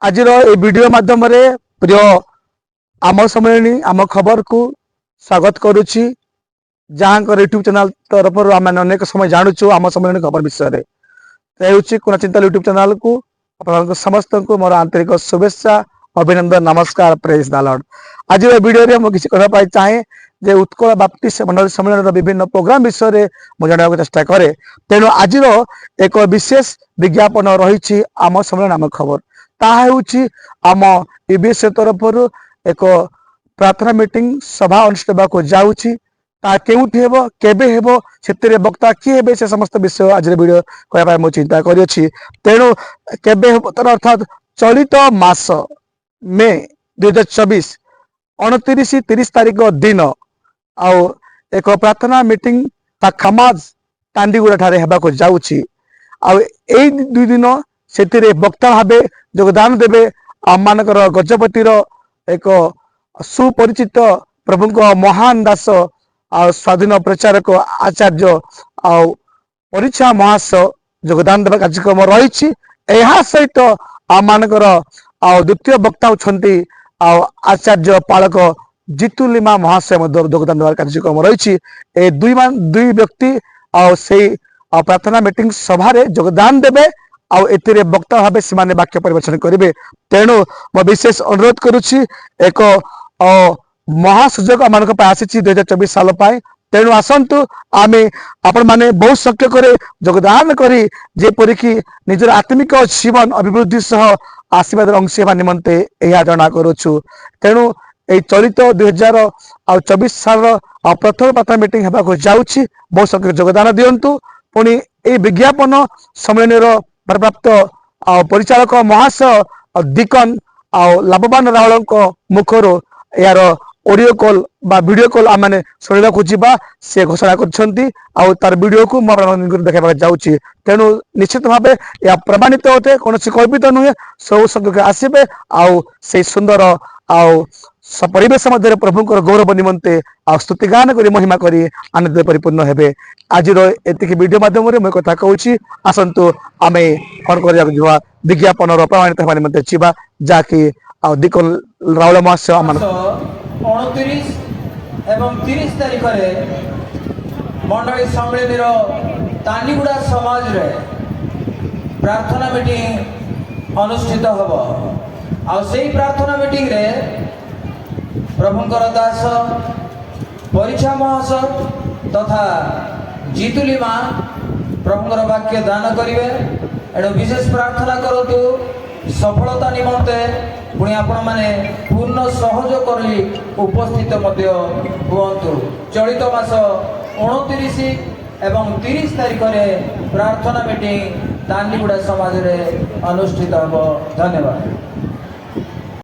आज वीडियो माध्यम प्रिय आम सम्मेलनी आम खबर को स्वागत करुच्ची जहाँ यूट्यूब चैनल तरफ आम अनेक समय जानूँ आम सम्मेलनी खबर विषय में कोना चिंता यूट्यूब चैनल को समस्त को मोर आंतरिक शुभेच्छा अभिनंदन नमस्कार प्रेज द लॉर्ड। आज वीडियो मुझे किसी कहना चाहे जे उत्कल बाप्टिस्ट मंडल सम्मेलन विभिन्न प्रोग्राम विषय में मुझे जानवा चेष्टा करे। तेणु आज एक विशेष विज्ञापन रही आम सम्मेलन आम खबर ताकि आम ईबीएस तरफ एक प्रार्थना मीटिंग सभा अनुष्ठित होगा जाऊँगी केउठी हेबो केबे हेबो सेतिरे वक्ता किए हेबे से समस्त विषय आज वीडियो कहबा मो चिंता करिछि। तेणु केबे हेबो तर अर्थात चलित मास मे 2024 29-30 तारिख दिन आउ एक प्रार्थना मीटिंग खमाज टांडीगुड़ा ठारे हेबाको जाउछि। आउ एई दुई दिन सेतिरे वक्ता भाबे योगदान देबे आम मानकर गजपतिर एक सुपरिचित प्रभु महान दास आ स्वाधीन प्रचारक आचार्य परीक्षा महाशय योगदान देवा कार्यक्रम रही। सहित आम मानकर द्वितीय वक्ता होती आचार्य पालक जितुलिमा महाशय योगदान देवार कार्यक्रम रही। दुई व्यक्ति प्रार्थना मीटिंग सभा योगदान देवे एतिरे वक्ता भाव से वाक्य परिवेशन करेंगे। तेणु मैं विशेष अनुरोध करुच्ची एक महासुजोग आम आसी 2024 साल पाए। तेणु आसतु आम आपण मैंने बहुत शक्य करे योगदान करी जेपरिकी निजर आत्मिक जीवन अभिवृद्धि सह आशीर्वाद अंश होगा निमंते यह जना करुचु। तेणु ये चलित 2024 साल प्रथम प्रार्थना मीटिंग होगा जाऊँगी बहुत शक्य योगदान दिंतु। पुणी ये विज्ञापन सम्मेलन भारप्राप्त परिचालक महाशय दीकन लाभवान रावल मुखर यार ऑडियो कॉल बा वीडियो कॉल आम मैंने शुणा जा से घोषणा कर वीडियो को देखा जाऊँगी। तेणु निश्चित भाव यह प्रमाणित होते कौन कल्पित नुहे सब संख्यक आसबे से सुंदर परिवेश मध्य प्रभु गौरव निमंते स्तुति गान कर महिमा करी आनंद परिपूर्ण हेबे। आज एतिक वीडियो माध्यम मुझे कथा कहूँ आसतु आम कौन कर विज्ञापन प्रमाणित होगा निमंते जीवा जहाँकि दीकन रावल महाशय 29 एवं 30 तारीख मंडली सम्मेलन तांडीगुड़ा समाज रे प्रार्थना मीटिंग अनुष्ठित हम आई प्रार्थना मीटिंग रे प्रभुंकर दास परीक्षा महाशय तथा जीतुलिमा प्रभुंकर वाक्य दान करेंगे। एणु विशेष प्रार्थना करतु सफलता निमंते पुणी आपण माने पूर्ण सहयोग करली उपस्थित मध्य हुअन्तु। चलित मास 29 एवं 30 तारीख में प्रार्थना मीटिंग तांडीगुड़ा समाज रे अनुष्ठित हम। धन्यवाद।